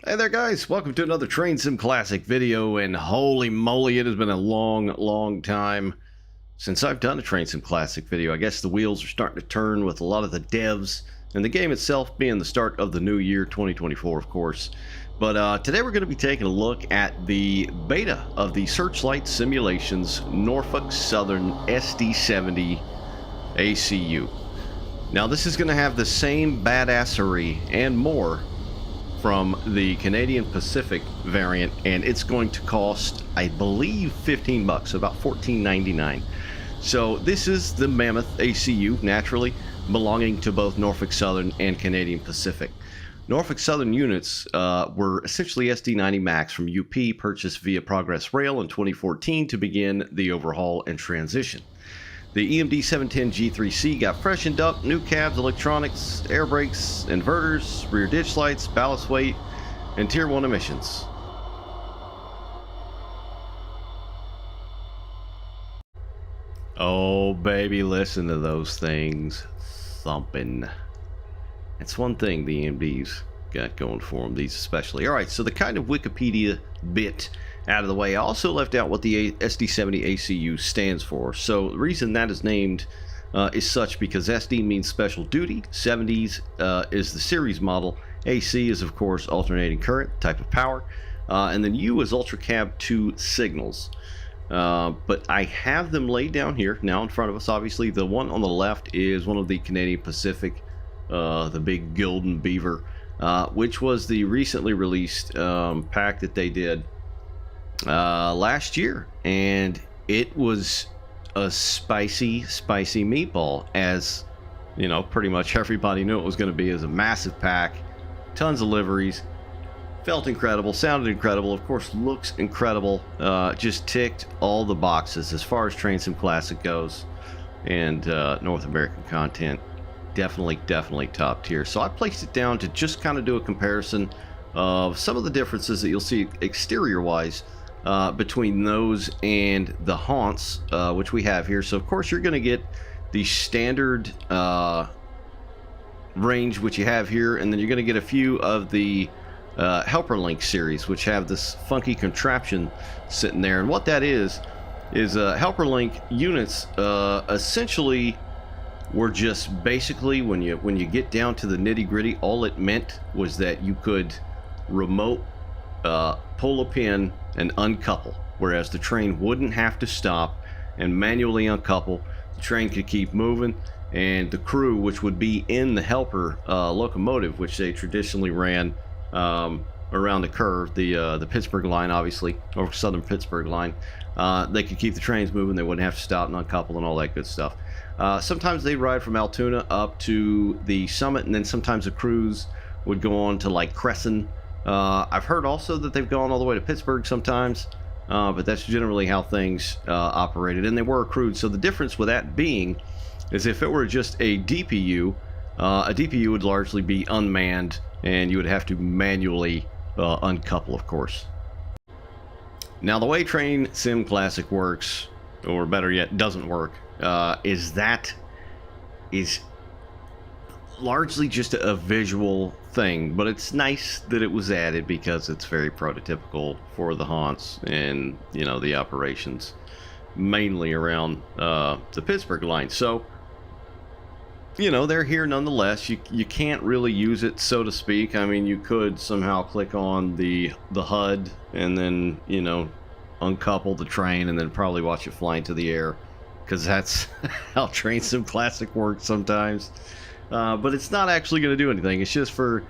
Hey there guys, welcome to another Train Sim Classic video, and holy moly, it has been a long time since I've done a Train Sim Classic video. I guess the wheels are starting to turn with a lot of the devs, and the game itself being the start of the new year, 2024 of course. But today we're going to be taking a look at the beta of the Searchlight Simulations Norfolk Southern SD70ACu. Now this is going to have the same badassery and more from the Canadian Pacific variant, and it's going to cost, I believe, 15 bucks, about $14.99. So this is the Mammoth ACU, naturally belonging to both Norfolk Southern and Canadian Pacific. Norfolk Southern units were essentially SD90 Max from UP, purchased via Progress Rail in 2014 to begin the overhaul and transition. The EMD 710 G3C got freshened up, new cabs, electronics, air brakes, inverters, rear ditch lights, ballast weight, and Tier 1 emissions. Oh baby, listen to those things thumping. It's one thing the EMDs got going for them, these especially. Alright, so the kind of Wikipedia bit out of the way, I also left out what the SD70ACu stands for. So the reason that is named is such because SD means special duty, 70s is the series model, AC is of course alternating current, type of power, and then U is ultra cab 2 signals. But I have them laid down here now in front of us. Obviously the one on the left is one of the Canadian Pacific, the big golden beaver, which was the recently released pack that they did last year, and it was a spicy meatball, as you know, pretty much everybody knew it was going to be. As a massive pack, tons of liveries, felt incredible, sounded incredible, of course looks incredible, just ticked all the boxes as far as Train Sim Classic goes, and North American content. Definitely top tier. So I placed it down to just kind of do a comparison of some of the differences that you'll see exterior wise between those and the Honse, which we have here. So of course you're going to get the standard range which you have here, and then you're going to get a few of the helperlink series, which have this funky contraption sitting there. And what that is helperlink units essentially were just basically, when you get down to the nitty-gritty, all it meant was that you could remote pull a pin and uncouple, whereas the train wouldn't have to stop and manually uncouple. The train could keep moving, and the crew, which would be in the helper locomotive, which they traditionally ran around the curve, the Pittsburgh line, obviously, or Southern Pittsburgh line, they could keep the trains moving. They wouldn't have to stop and uncouple and all that good stuff. Sometimes they'd ride from Altoona up to the summit, and then sometimes the crews would go on to like Crescent. I've heard also that they've gone all the way to Pittsburgh sometimes, but that's generally how things operated, and they were accrued. So the difference with that being is if it were just a DPU would largely be unmanned, and you would have to manually uncouple, of course. Now the way Train Sim Classic works, or better yet doesn't work, is largely just a visual thing, but it's nice that it was added because it's very prototypical for the Honse and, you know, the operations mainly around the Pittsburgh line. So, you know, they're here nonetheless. You can't really use it, so to speak. I mean, you could somehow click on the HUD and then, you know, uncouple the train and then probably watch it fly into the air, because that's how Train Sim Classic works sometimes. But it's not actually going to do anything. It's just for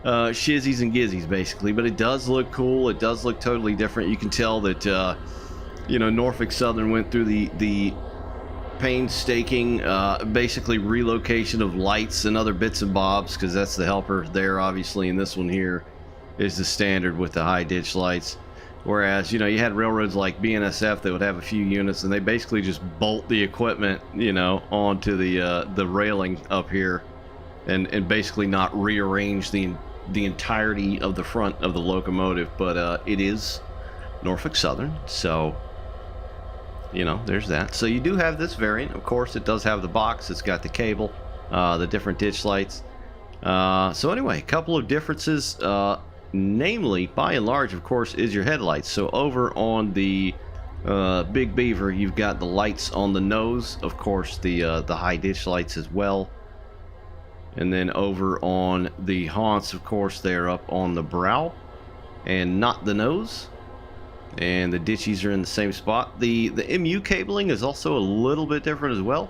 shizzies and gizzies, basically. But it does look cool. It does look totally different. You can tell that, you know, Norfolk Southern went through the painstaking, basically relocation of lights and other bits and bobs, because that's the helper there, obviously, and this one here is the standard with the high ditch lights. Whereas, you know, you had railroads like BNSF that would have a few units, and they basically just bolt the equipment, you know, onto the railing up here, and basically not rearrange the entirety of the front of the locomotive. But it is Norfolk Southern, so, you know, there's that. So you do have this variant. Of course, it does have the box. It's got the cable, the different ditch lights. So anyway, a couple of differences. namely, by and large, of course, is your headlights. So over on the Big Beaver, you've got the lights on the nose, of course, the high ditch lights as well. And then over on the Honse, of course, they're up on the brow and not the nose. And the ditchies are in the same spot. The MU cabling is also a little bit different as well.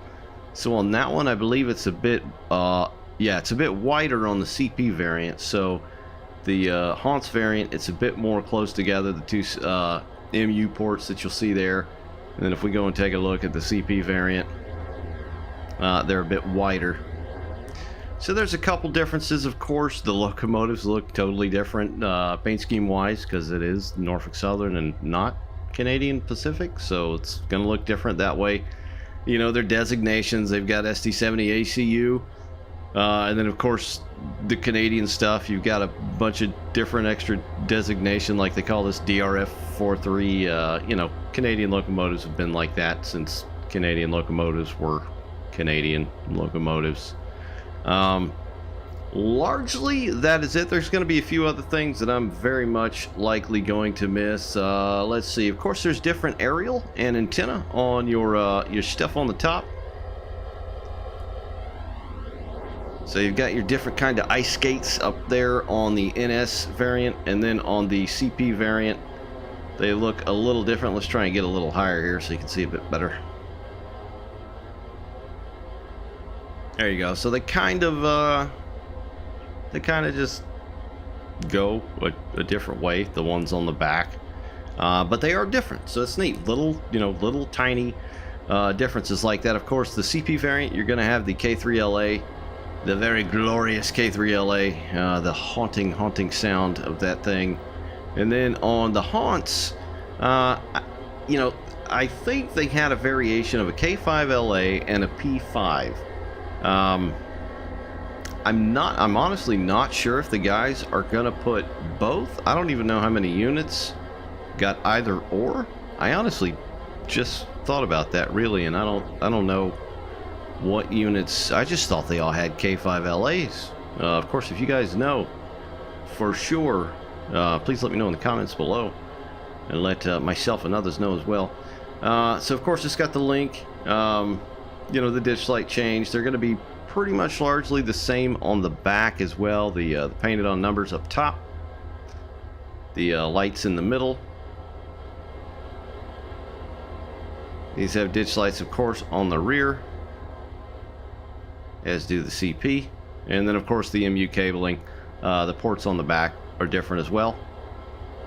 So on that one, I believe it's a bit, yeah, it's a bit wider on the CP variant. So the Honse variant, it's a bit more close together, the two MU ports that you'll see there. And then if we go and take a look at the CP variant, they're a bit wider. So there's a couple differences, of course. The locomotives look totally different paint scheme wise, because it is Norfolk Southern and not Canadian Pacific, so it's gonna look different that way. You know, their designations, they've got SD70ACu, and then of course the Canadian stuff, you've got a bunch of different extra designation, like they call this DRF43. You know, Canadian locomotives have been like that since Canadian locomotives were Canadian locomotives. Largely that is it. There's going to be a few other things that I'm very much likely going to miss. Let's see, of course there's different aerial and antenna on your stuff on the top. So you've got your different kind of ice skates up there on the NS variant, and then on the CP variant they look a little different. Let's try and get a little higher here so you can see a bit better. There you go. So they kind of just go a different way, the ones on the back, but they are different, so it's neat. Little tiny differences like that. Of course, the CP variant, you're going to have the K3LA, the very glorious K3LA, the haunting sound of that thing. And then on the Honse, you know, I think they had a variation of a K5LA and a P5. I'm honestly not sure if the guys are gonna put both. I don't even know how many units got either or. I honestly just thought about that, really, and I don't know what units. I just thought they all had K5LAs. Of course, if you guys know for sure, please let me know in the comments below, and let myself and others know as well. So of course it's got the link. You know, the ditch light change, they're going to be pretty much largely the same on the back as well. The painted on numbers up top, the lights in the middle. These have ditch lights, of course, on the rear, as do the CP. And then of course the MU cabling, the ports on the back are different as well.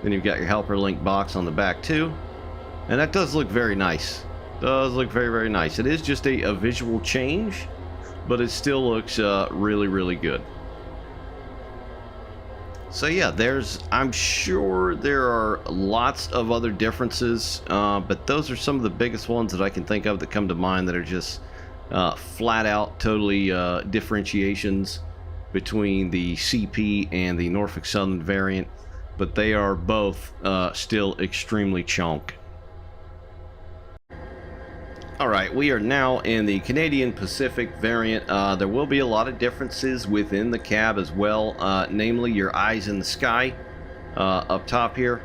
Then you've got your helperlink box on the back too, and that does look very nice. Does look very nice. It is just a visual change, but it still looks really good. So yeah, I'm sure there are lots of other differences, but those are some of the biggest ones that I can think of that come to mind, that are just flat out totally differentiations between the CP and the Norfolk Southern variant, but they are both still extremely chunk. Alright, we are now in the Canadian Pacific variant. There will be a lot of differences within the cab as well, namely your eyes in the sky up top here.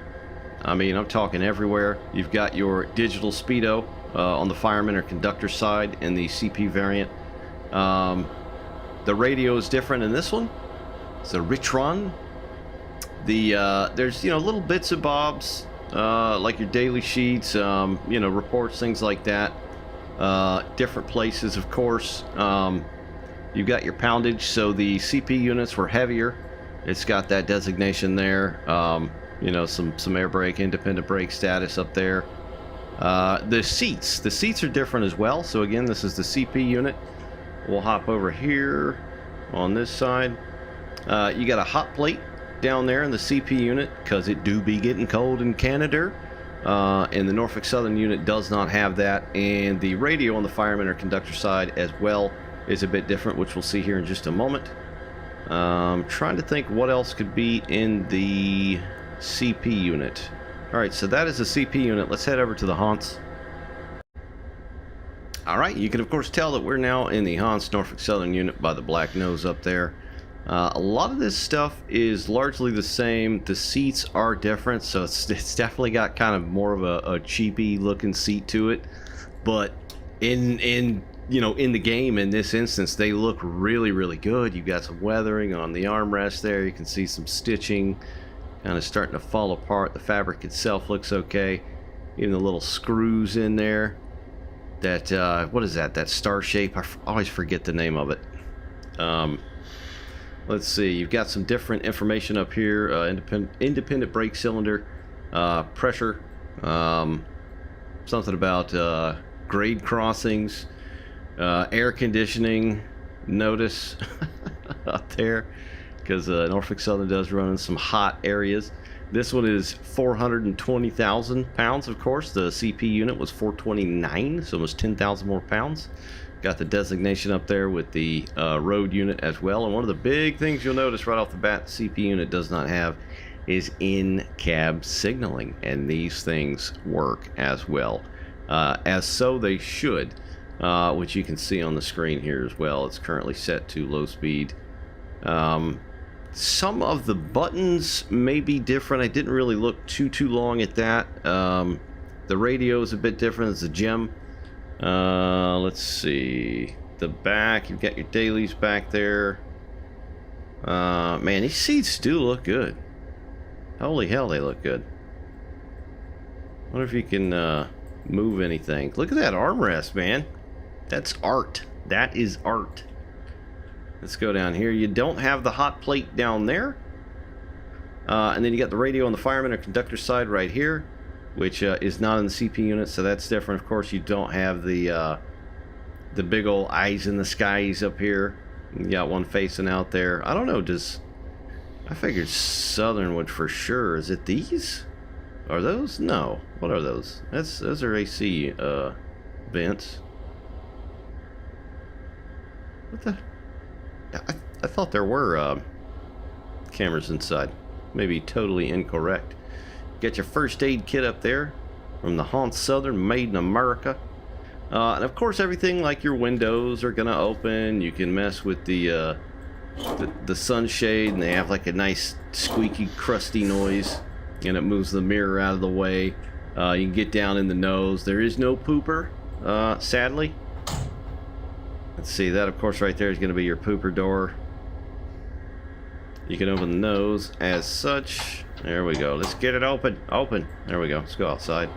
I mean, I'm talking everywhere. You've got your digital speedo on the fireman or conductor side in the CP variant. The radio is different in this one. It's a Ritron. There's, you know, little bits and bobs, like your daily sheets, you know, reports, things like that. Different places, of course. You've got your poundage, so the CP units were heavier. It's got that designation there. You know, some air brake, independent brake status up there. The seats are different as well. So again, this is the CP unit. We'll hop over here on this side. You got a hot plate down there in the CP unit, because it do be getting cold in Canada. And the Norfolk Southern unit does not have that, and the radio on the fireman or conductor side as well is a bit different, which we'll see here in just a moment. Trying to think what else could be in the CP unit. Alright, so that is the CP unit. Let's head over to the Honse. Alright, you can of course tell that we're now in the Honse Norfolk Southern unit by the black nose up there. A lot of this stuff is largely the same. The seats are different, so it's definitely got kind of more of a cheapy looking seat to it. But in you know, in the game, in this instance, they look really, really good. You've got some weathering on the armrest there. You can see some stitching kind of starting to fall apart. The fabric itself looks okay. Even the little screws in there. That, what is that? That star shape? I always forget the name of it. Let's see. You've got some different information up here. Independent brake cylinder. Pressure. Something about grade crossings. Air conditioning notice up there, because Norfolk Southern does run in some hot areas. This one is 420,000 pounds, of course. The CP unit was 429, so almost 10,000 more pounds. Got the designation up there with the road unit as well. And one of the big things you'll notice right off the bat the CP unit does not have is in-cab signaling, and these things work as well. As so they should. Which you can see on the screen here as well. It's currently set to low speed. Some of the buttons may be different. I didn't really look too long at that. The radio is a bit different. It's a gem. Let's see. The back, you've got your dailies back there. Man, these seats do look good. Holy hell, they look good. Wonder if you can move anything. Look at that armrest, man. That's art. That is art. Let's go down here. You don't have the hot plate down there. And then you got the radio on the fireman or conductor side right here, which is not in the CP unit, so that's different. Of course, you don't have the big old eyes in the skies up here. You got one facing out there. I don't know, I figured Southern would for sure. Is it these? Are those? No. What are those? Those are AC vents. What the? I thought there were cameras inside. Maybe totally incorrect. Get your first aid kit up there from the Honse Southern, made in America. And of course, everything like your windows are gonna open. You can mess with the sunshade, and they have like a nice squeaky, crusty noise, and it moves the mirror out of the way. You can get down in the nose. There is no pooper, sadly. Let's see, that of course right there is going to be your pooper door. You can open the nose as such. There we go. Let's get it open. Open. There we go. Let's go outside.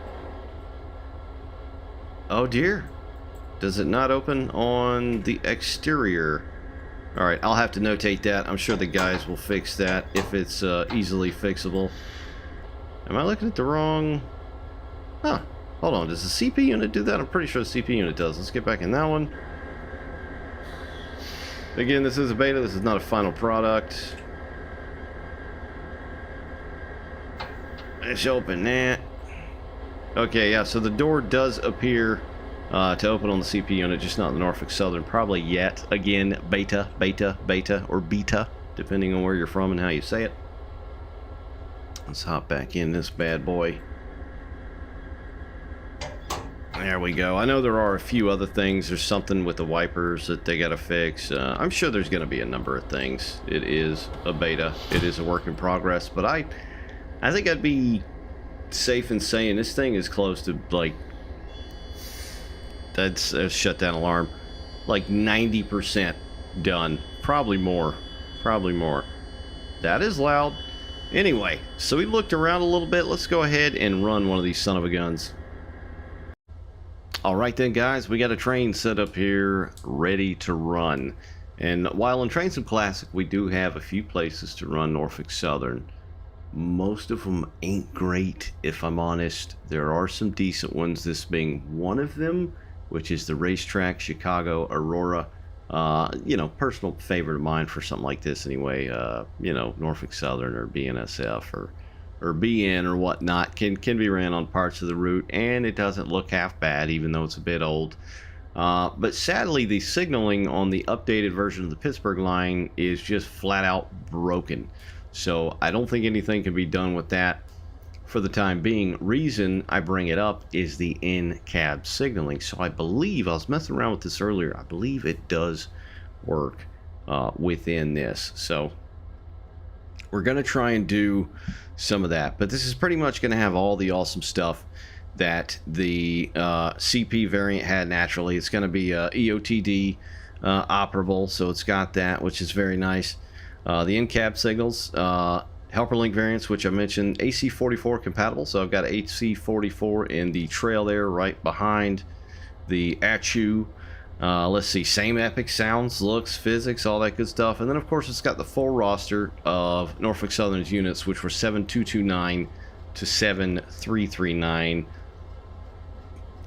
Oh dear. Does it not open on the exterior? Alright, I'll have to notate that. I'm sure the guys will fix that if it's easily fixable. Am I looking at the wrong... Huh. Hold on. Does the CP unit do that? I'm pretty sure the CP unit does. Let's get back in that one. Again, this is a beta. This is not a final product. Let's open that. Okay, yeah, so the door does appear to open on the CP unit, just not the Norfolk Southern. Probably yet. Again, beta, or beta, depending on where you're from and how you say it. Let's hop back in this bad boy. There we go. I know there are a few other things. There's something with the wipers that they got to fix. I'm sure there's going to be a number of things. It is a beta. It is a work in progress. But I think I'd be safe in saying this thing is close to, like, that's a shutdown alarm. Like 90% done. Probably more. Probably more. That is loud. Anyway, so we looked around a little bit. Let's go ahead and run one of these son of a guns. Alright then guys, we got a train set up here ready to run. And while in Train Sim Classic we do have a few places to run Norfolk Southern, most of them ain't great if I'm honest. There are some decent ones, this being one of them, which is the racetrack Chicago Aurora. You know, personal favorite of mine for something like this anyway. You know, Norfolk Southern or BNSF or BN or whatnot can be ran on parts of the route, and it doesn't look half bad even though it's a bit old. But sadly the signaling on the updated version of the Pittsburgh line is just flat out broken, so I don't think anything can be done with that for the time being. Reason I bring it up is the in-cab signaling. So I believe, I was messing around with this earlier, I believe it does work within this. So we're going to try and do some of that, but this is pretty much going to have all the awesome stuff that the CP variant had naturally. It's going to be EOTD operable, so it's got that, which is very nice. The in-cab signals, helperlink variants, which I mentioned, AC44 compatible, so I've got AC44 in the trail there right behind the ACu. Let's see, same epic sounds, looks, physics, all that good stuff. And then of course it's got the full roster of Norfolk Southern's units, which were 7229 to 7339,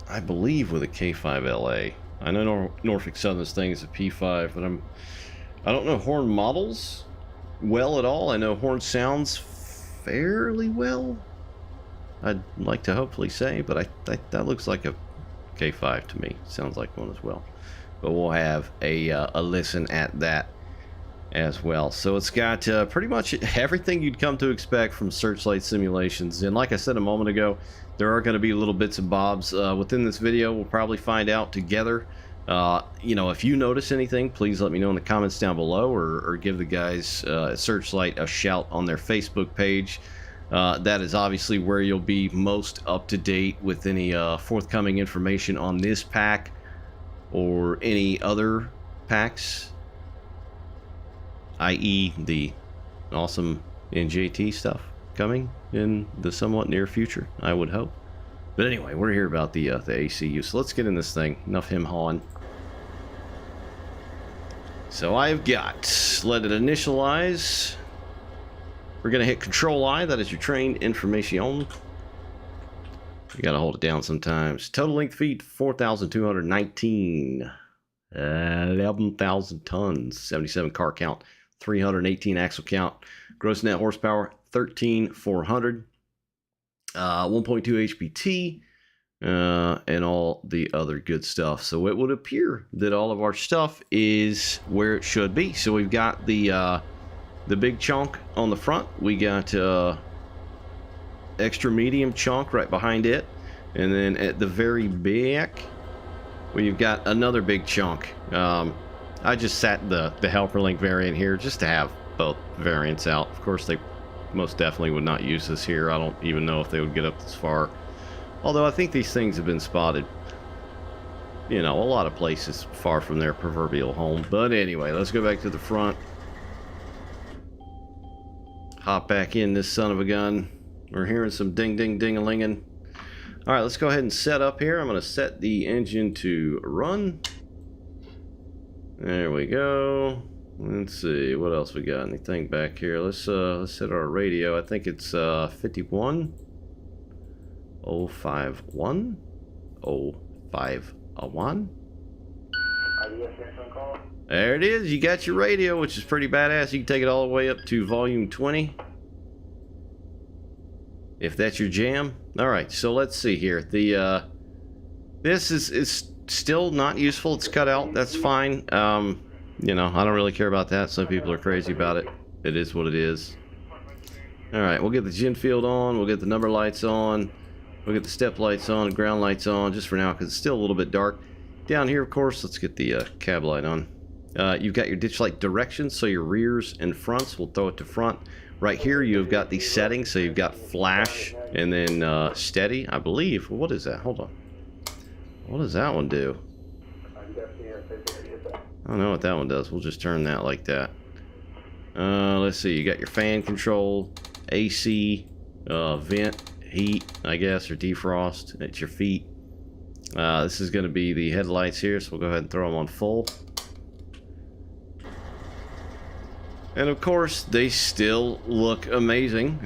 I believe, with a K5LA. I know Norfolk Southern's thing is a P5, but I don't know Horn models well at all. I know Horn sounds fairly well, I'd like to hopefully say, but that looks like a K5 to me. Sounds like one as well. But we'll have a listen at that as well. So it's got pretty much everything you'd come to expect from Searchlight Simulations. And like I said a moment ago, there are going to be little bits and bobs within this video. We'll probably find out together. You know, if you notice anything, please let me know in the comments down below, or give the guys at Searchlight a shout on their Facebook page. That is obviously where you'll be most up to date with any forthcoming information on this pack or any other packs, i.e. the awesome NJT stuff coming in the somewhat near future, I would hope. But anyway, we're here about the ACU, so let's get in this thing. Enough him hawing. So I've got, let it initialize. We're going to hit Control-I, that is your train information. You got to hold it down sometimes. Total length feet, 4,219. 11,000 tons. 77 car count. 318 axle count. Gross net horsepower, 13,400. 1.2 HPT. And all the other good stuff. So it would appear that all of our stuff is where it should be. So we've got the big chunk on the front. We got extra medium chunk right behind it, and then at the very back we've got another big chunk. I just sat the helperlink variant here just to have both variants out. Of course they most definitely would not use this here. I don't even know if they would get up this far, although I think these things have been spotted, you know, a lot of places far from their proverbial home. But anyway, let's go back to the front. Hop back in this son of a gun. We're hearing some ding ding ding a linging. All right, let's go ahead and set up here. I'm going to set the engine to run. There we go. Let's see what else we got. Anything back here? Let's set our radio. I think it's 51051 0501. There it is. You got your radio, which is pretty badass. You can take it all the way up to volume 20. If that's your jam. All right, so let's see here. The this is still not useful. It's cut out. That's fine. You know, I don't really care about that. Some people are crazy about it. It is what it is. All right, we'll get the gin field on. We'll get the number lights on. We'll get the step lights on and ground lights on just for now because it's still a little bit dark. Down here, of course, let's get the cab light on. You've got your ditch light directions, so your rears and fronts, we'll throw it to front. Right here, you've got the settings, so you've got flash and then steady, I believe. What is that? Hold on. What does that one do? I don't know what that one does. We'll just turn that like that. Let's see. You got your fan control, AC, vent, heat, I guess, or defrost at your feet. This is going to be the headlights here, so we'll go ahead and throw them on full. And of course, they still look amazing.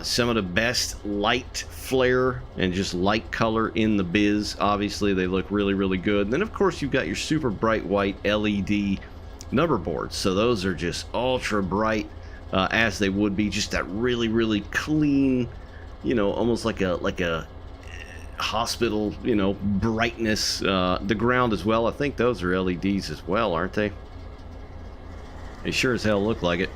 Some of the best light flare and just light color in the biz. Obviously, they look really, really good. And then, of course, you've got your super bright white LED number boards. So those are just ultra bright, as they would be. Just that really, really clean, you know, almost like a hospital, you know, brightness. The ground as well. I think those are LEDs as well, aren't they? They sure as hell look like it.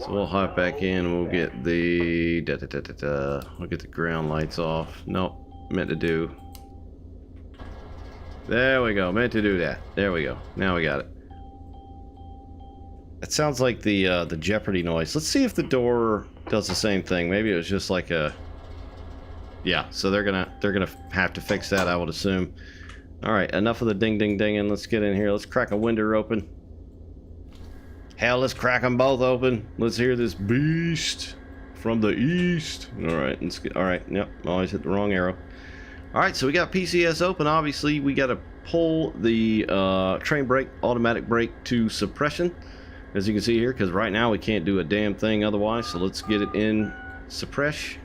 So we'll hop back in and we'll get the we'll get the ground lights off. Nope, meant to do. There we go, meant to do that. There we go. Now we got it. It sounds like the Jeopardy noise. Let's see if the door does the same thing. Maybe it was just like a... Yeah, so they're gonna have to fix that, I would assume. All right, enough of the ding ding dinging. Let's get in here. Let's crack a window open. Hell, let's crack them both open. Let's hear this beast from the east. All right, let's get. All right, yep, always hit the wrong arrow. All right, so we got PCS open. Obviously, we got to pull the train brake, automatic brake to suppression, as you can see here, because right now we can't do a damn thing otherwise. So let's get it in suppress.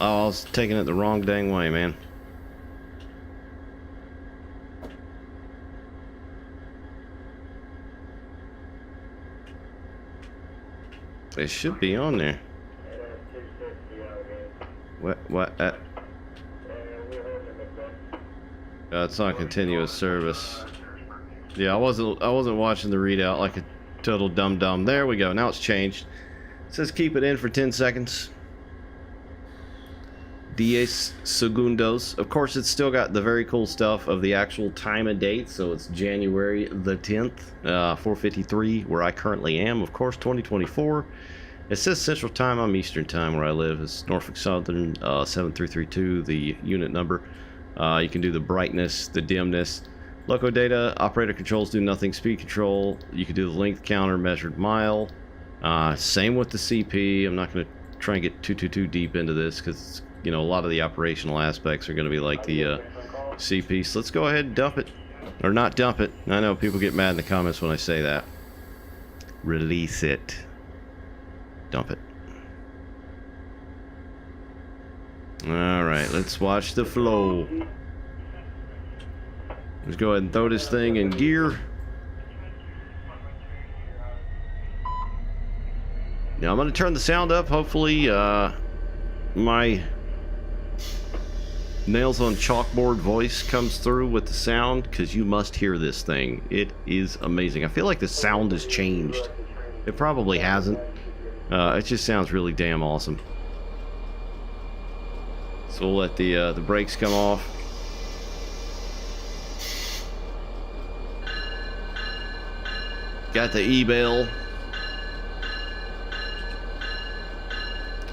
Oh, I was taking it the wrong dang way, man. It should be on there. What? It's on continuous service. Yeah, I wasn't watching the readout like a total dum-dum. There we go. Now it's changed. It says keep it in for 10 seconds. 10 segundos. Of course, it's still got the very cool stuff of the actual time and date. So it's January the 10th, 4:53, where I currently am. Of course, 2024. It says Central Time. I'm Eastern Time where I live. It's Norfolk Southern, 7332, the unit number. You can do the brightness, the dimness. Loco data, operator controls do nothing. Speed control, you can do the length counter, measured mile. Same with the CP. I'm not going to try and get too deep into this because, you know, a lot of the operational aspects are going to be like the CP. So let's go ahead and dump it. Or not dump it. I know people get mad in the comments when I say that. Release it. Dump it. Alright, let's watch the flow. Let's go ahead and throw this thing in gear. Now I'm going to turn the sound up. Hopefully my nails on chalkboard voice comes through with the sound, because you must hear this thing. It is amazing. I feel like the sound has changed. It probably hasn't. It just sounds really damn awesome. So we'll let the brakes come off. Got the E-bell.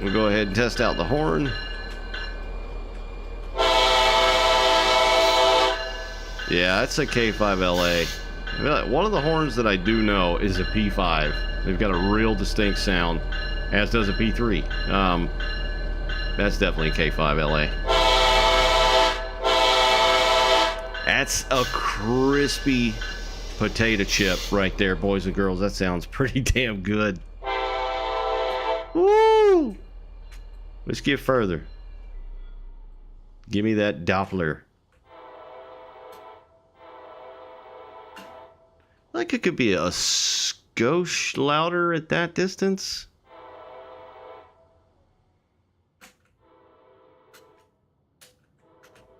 We'll go ahead and test out the horn. Yeah, it's a K5LA. One of the horns that I do know is a P5. They've got a real distinct sound, as does a P3. That's definitely a K5LA. That's a crispy potato chip right there, boys and girls. That sounds pretty damn good. Woo! Let's get further. Give me that Doppler. Like it could be a skosh louder at that distance.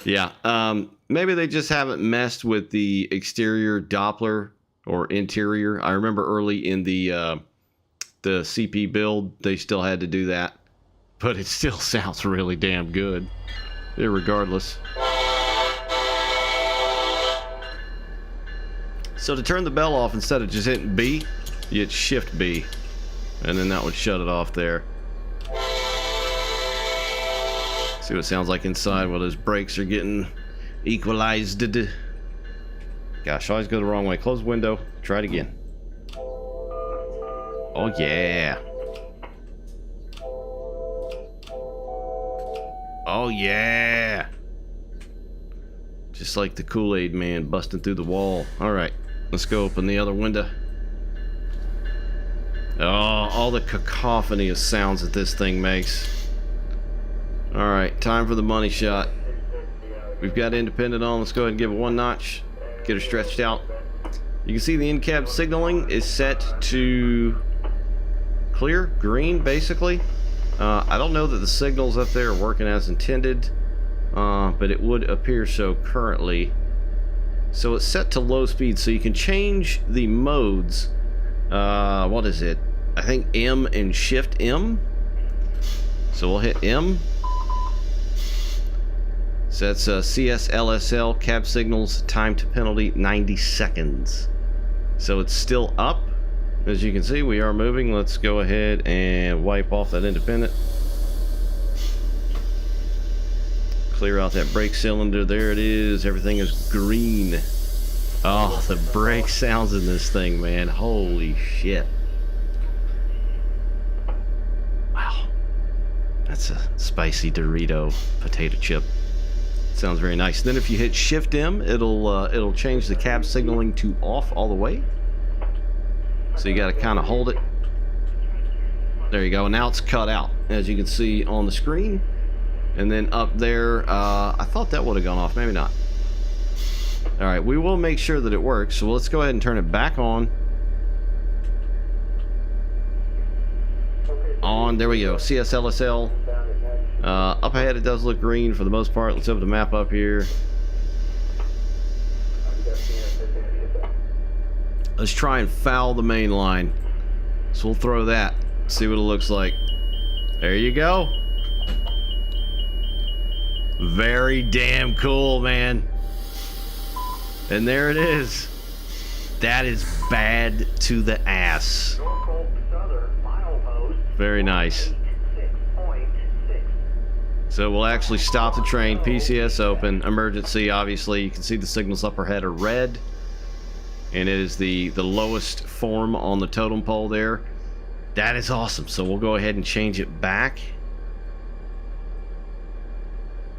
Yeah, maybe they just haven't messed with the exterior Doppler or interior. I remember early in the CP build, they still had to do that, but it still sounds really damn good, irregardless. So to turn the bell off, instead of just hitting B, you hit Shift B, and then that would shut it off there. See what it sounds like inside while those brakes are getting equalized. Gosh, I always go the wrong way. Close the window. Try it again. Oh, yeah. Oh, yeah. Just like the Kool-Aid man busting through the wall. All right, let's go open the other window. Oh, all the cacophony of sounds that this thing makes. Alright, time for the money shot. We've got independent on. Let's go ahead and give it one notch. Get her stretched out. You can see the in-cab signaling is set to clear, green, basically. I don't know that the signals up there are working as intended, but it would appear so currently. So it's set to low speed, so you can change the modes. What is it? I think M and Shift M. So we'll hit M. So that's CSLSL, cab signals, time to penalty, 90 seconds. So it's still up. As you can see, we are moving. Let's go ahead and wipe off that independent. Clear out that brake cylinder. There it is. Everything is green. Oh, the brake sounds in this thing, man. Holy shit. Wow. That's a spicy Dorito potato chip. Sounds very nice. Then if you hit Shift M, it'll change the cab signaling to off all the way. So you got to kind of hold it. There you go. Now it's cut out, as you can see on the screen. And then up there, I thought that would have gone off. Maybe not. All right, we will make sure that it works. So let's go ahead and turn it back on. On. There we go. CSLSL. Up ahead, it does look green for the most part. Let's open the map up here. Let's try and foul the main line. So we'll throw that. See what it looks like. There you go. Very damn cool, man. And there it is. That is bad to the ass. Norfolk Southern milepost. Very nice. 6.6. So we'll actually stop the train. PCS open. Emergency, obviously. You can see the signals up ahead are red. And it is the lowest form on the totem pole there. That is awesome. So we'll go ahead and change it back.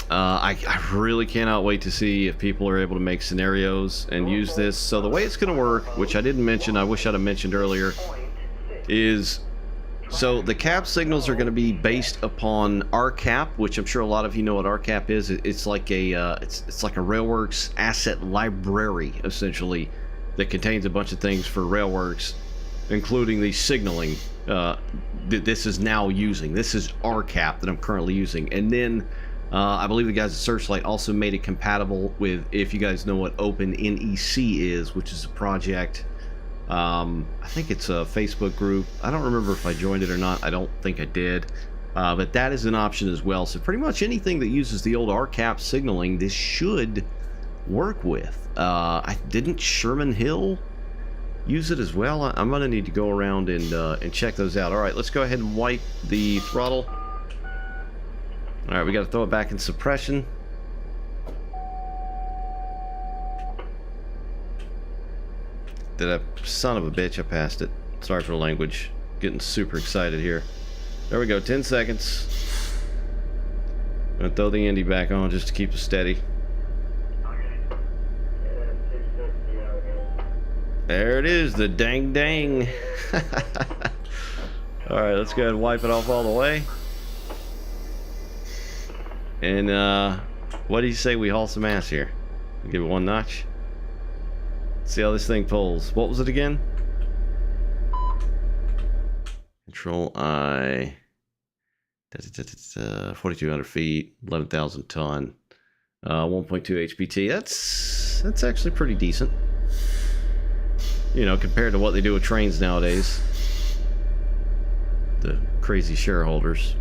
I really cannot wait to see if people are able to make scenarios and use this. So the way it's going to work, which I didn't mention, I wish I'd have mentioned earlier, is so the cab signals are going to be based upon RCAP, which I'm sure a lot of you know what RCAP is. It's like a it's like a Railworks asset library essentially that contains a bunch of things for Railworks, including the signaling that this is now using. This is RCAP that I'm currently using, and then I believe the guys at Searchlight also made it compatible with, if you guys know what OpenNEC is, which is a project. I think it's a Facebook group. I don't remember if I joined it or not. I don't think I did. But that is an option as well. So pretty much anything that uses the old RCAP signaling, this should work with. Didn't Sherman Hill use it as well? I'm going to need to go around and check those out. All right, let's go ahead and wipe the throttle. All right, we got to throw it back in suppression. Son of a bitch, I passed it. Sorry for the language. Getting super excited here. There we go, 10 seconds. I'm gonna throw the Indy back on just to keep it steady. There it is, the dang dang. All right, let's go ahead and wipe it off all the way. And what do you say we haul some ass here? Give it one notch. See how this thing pulls. What was it again? Control I. 4,200 feet, 11,000 ton, 1.2 HPT. That's actually pretty decent. You know, compared to what they do with trains nowadays. The crazy shareholders.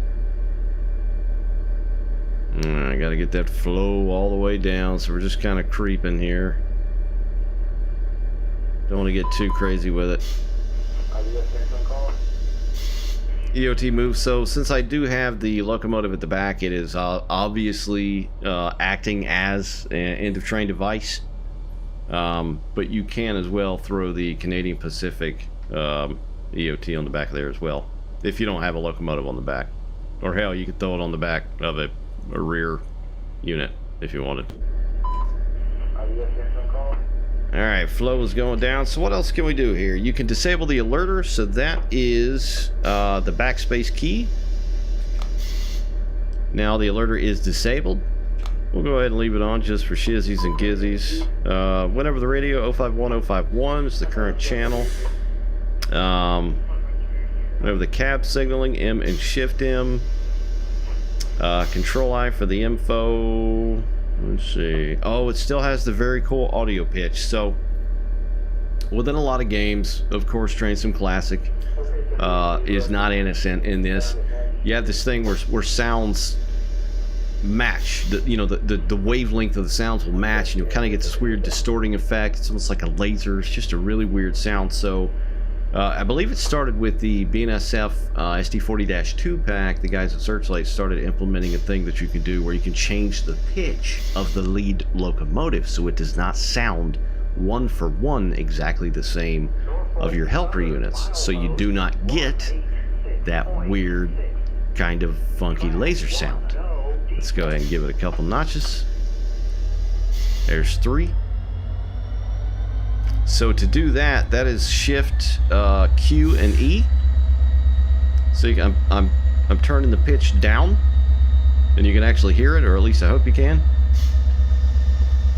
I gotta get that flow all the way down, so we're just kind of creeping here. Don't want to get too crazy with it. EOT move. So since I do have the locomotive at the back, it is obviously acting as an end of train device. But you can as well throw the Canadian Pacific EOT on the back of there as well, if you don't have a locomotive on the back. Or hell, you could throw it on the back of a rear unit if you wanted. Alright, flow is going down. So what else can we do here? You can disable the alerter, so that is the backspace key. Now the alerter is disabled. We'll go ahead and leave it on just for shizzies and gizzies. Whenever the radio 051051 is the current channel. Whenever the cab signaling, M and Shift M. Control I for the info. Let's see. Oh, it still has the very cool audio pitch. So, within a lot of games, of course, Train Sim Classic is not innocent in this. You have this thing where sounds match. The wavelength of the sounds will match, and you'll kind of get this weird distorting effect. It's almost like a laser. It's just a really weird sound. So I believe it started with the BNSF SD40-2 pack. The guys at Searchlight started implementing a thing that you can do where you can change the pitch of the lead locomotive so it does not sound one for one exactly the same of your helper units, so you do not get that weird kind of funky laser sound. Let's go ahead and give it a couple notches. There's 3. So to do that, that is Shift Q and E. So I'm turning the pitch down, and you can actually hear it, or at least I hope you can.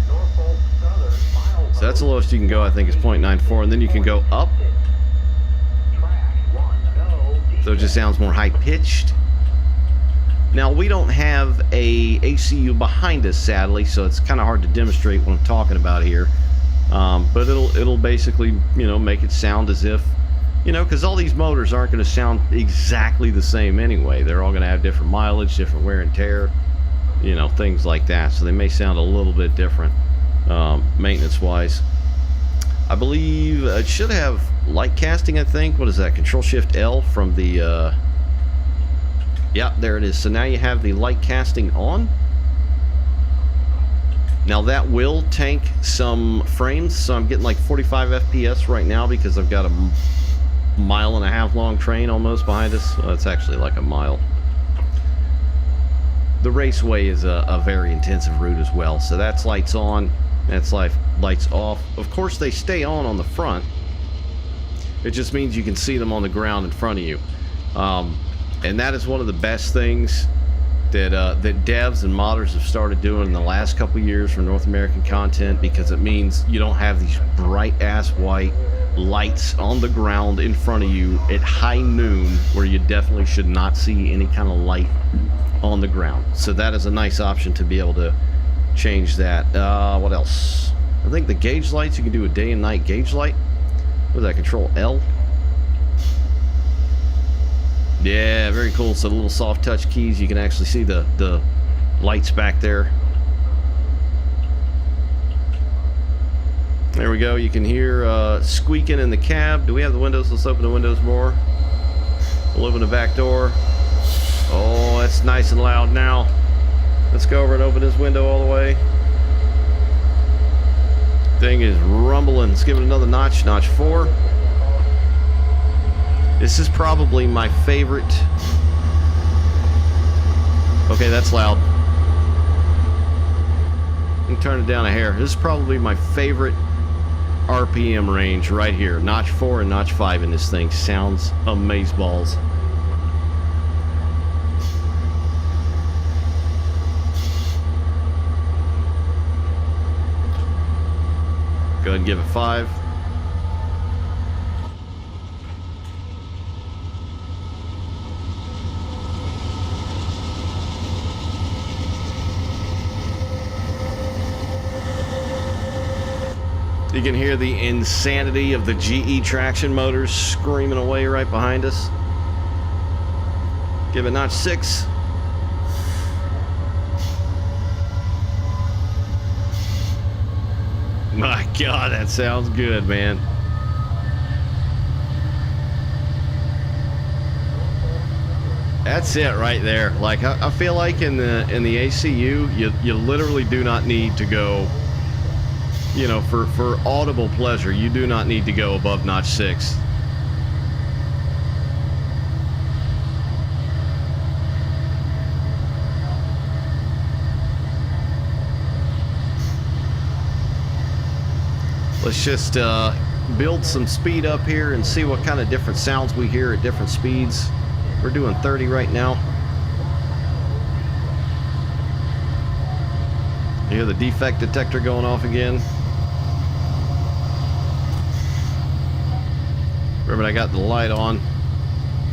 Norfolk Southern, So that's the lowest you can go, I think, is 0.94, and then you can go up. track 1, go. So it just sounds more high-pitched. Now, we don't have a ACU behind us, sadly, so it's kind of hard to demonstrate what I'm talking about here. But it'll basically, make it sound as if, because all these motors aren't going to sound exactly the same anyway. They're all going to have different mileage, different wear and tear, things like that. So they may sound a little bit different, maintenance-wise. I believe it should have light casting, I think. What is that? Control-Shift-L from the... Yeah, there it is. So now you have the light casting on. Now that will tank some frames, so I'm getting like 45 FPS right now because I've got a mile-and-a-half long train almost behind us. Well, it's actually like a mile. The raceway is a very intensive route as well, so that's lights on, that's lights off. Of course, they stay on the front. It just means you can see them on the ground in front of you. And that is one of the best things that devs and modders have started doing in the last couple years for North American content, because it means you don't have these bright-ass white lights on the ground in front of you at high noon where you definitely should not see any kind of light on the ground. So that is a nice option to be able to change that. What else? I think the gauge lights, you can do a day and night gauge light. What is that? Control L? Yeah, very cool. So the little soft touch keys, you can actually see the lights back there. There we go. You can hear squeaking in the cab. Do we have the windows? Let's open the windows more. We'll open the back door. Oh, that's nice and loud now. Let's go over and open this window all the way. Thing is rumbling. Let's give it another notch. Notch 4. This is probably my favorite. Okay, that's loud. Let me turn it down a hair. This is probably my favorite RPM range right here. Notch 4 and notch 5 in this thing. Sounds amazeballs. Go ahead and give it 5. You can hear the insanity of the GE traction motors screaming away right behind us. Give it notch 6. My God, that sounds good, man. That's it right there. Like I feel like in the ACU, you literally do not need to go. For audible pleasure, you do not need to go above notch 6. Let's just build some speed up here and see what kind of different sounds we hear at different speeds. We're doing 30 right now. You hear the defect detector going off again. Remember, I got the light on.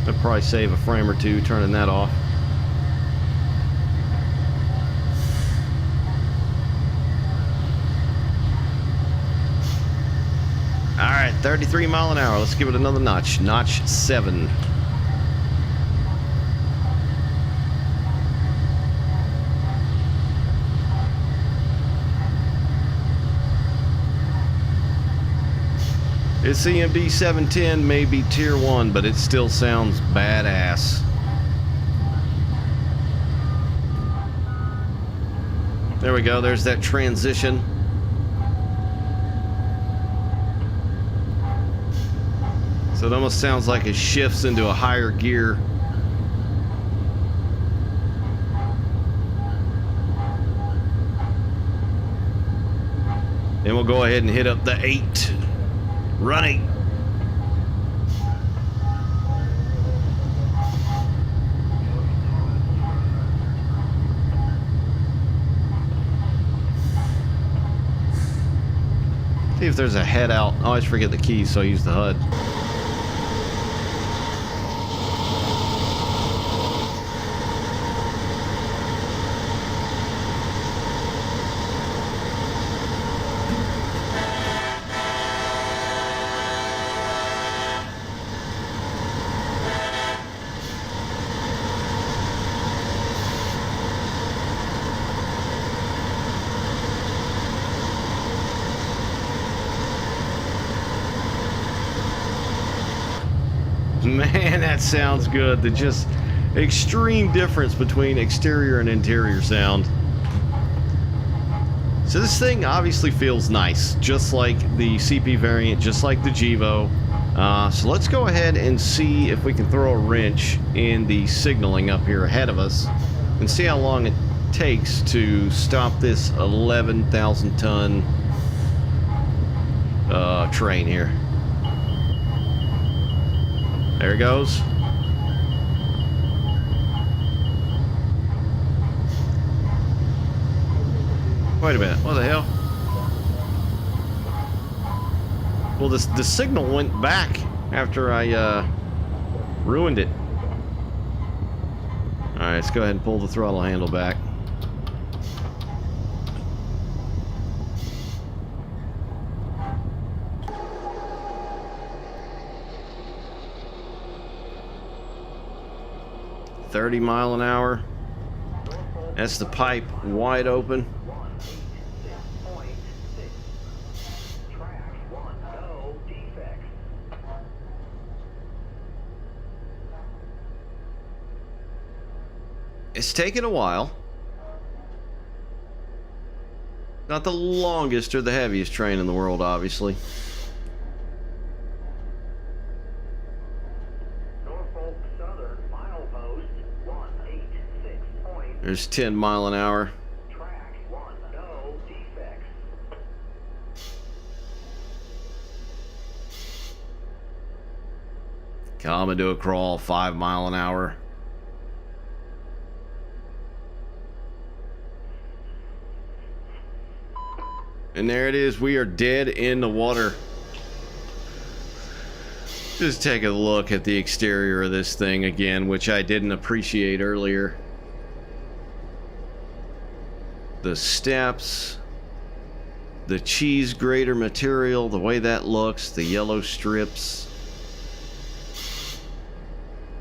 I'll probably save a frame or two turning that off. Alright, 33 mile an hour. Let's give it another notch. Notch 7. Its CMD 710 may be tier 1, but it still sounds badass. There we go, there's that transition. So it almost sounds like it shifts into a higher gear. Then we'll go ahead and hit up the 8. Running. See if there's a head out. I always forget the keys, so I use the HUD. Man, that sounds good. The just extreme difference between exterior and interior sound. So this thing obviously feels nice, just like the CP variant, just like the Gevo. So let's go ahead and see if we can throw a wrench in the signaling up here ahead of us and see how long it takes to stop this 11,000 ton train here. There it goes. Wait a minute, what the hell? Well, the signal went back after I ruined it. Alright, let's go ahead and pull the throttle handle back. $30 miles an hour. That's the pipe wide open. It's taken a while. Not the longest or the heaviest train in the world, obviously. Norfolk Southern, final post 186 point. There's 10 mile an hour. Track 1, no defects. Come and do a crawl, 5 mile an hour. And there it is, we are dead in the water. Just take a look at the exterior of this thing again, which I didn't appreciate earlier. The steps, the cheese grater material, the way that looks, the yellow strips,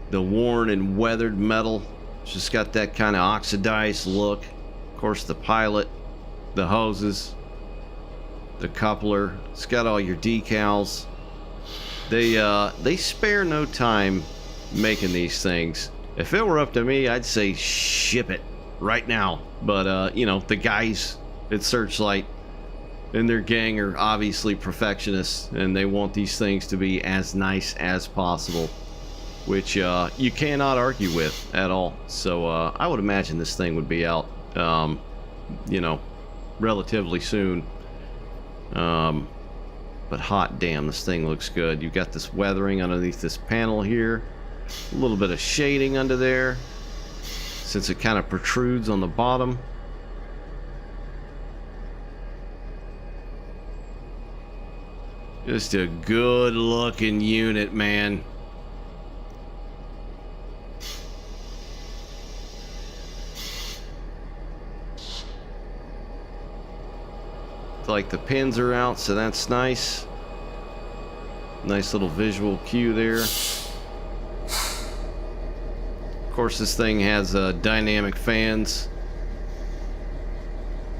the worn and weathered metal. It's just got that kind of oxidized look. Of course, the pilot, the hoses, the coupler. It's got all your decals. They spare no time making these things. If it were up to me, I'd say ship it right now. But you know, the guys at Searchlight and their gang are obviously perfectionists, and they want these things to be as nice as possible, which you cannot argue with at all. So I would imagine this thing would be out you know, relatively soon. But hot damn, this thing looks good. You've got this weathering underneath this panel here, a little bit of shading under there since it kind of protrudes on the bottom. Just a good looking unit, man. Like the pins are out, so that's nice. Nice little visual cue there. Of course, this thing has dynamic fans.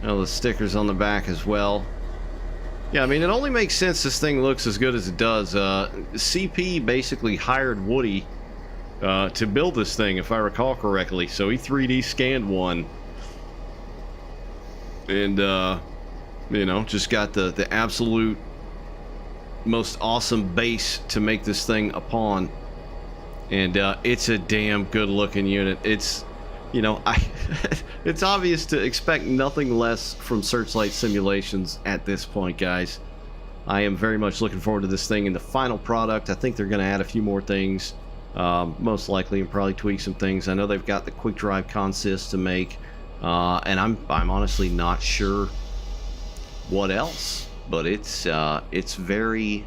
Oh, the stickers on the back as well. Yeah, I mean, it only makes sense this thing looks as good as it does. CP basically hired Woody to build this thing, if I recall correctly. So he 3D scanned one. And, you know, just got the absolute most awesome base to make this thing upon. And it's a damn good looking unit. It's, you know, it's obvious to expect nothing less from Searchlight Simulations at this point, guys. I am very much looking forward to this thing in the final product. I think they're going to add a few more things, most likely, and probably tweak some things. I know they've got the quick drive consist to make, and I'm honestly not sure what else, but it's very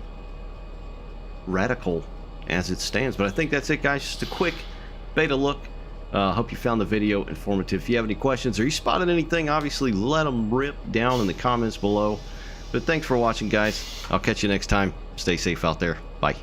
radical as it stands. But I think that's it, guys. Just a quick beta look. Hope you found the video informative. If you have any questions or you spotted anything, obviously let them rip down in the comments below. But thanks for watching, guys. I'll catch you next time. Stay safe out there. Bye.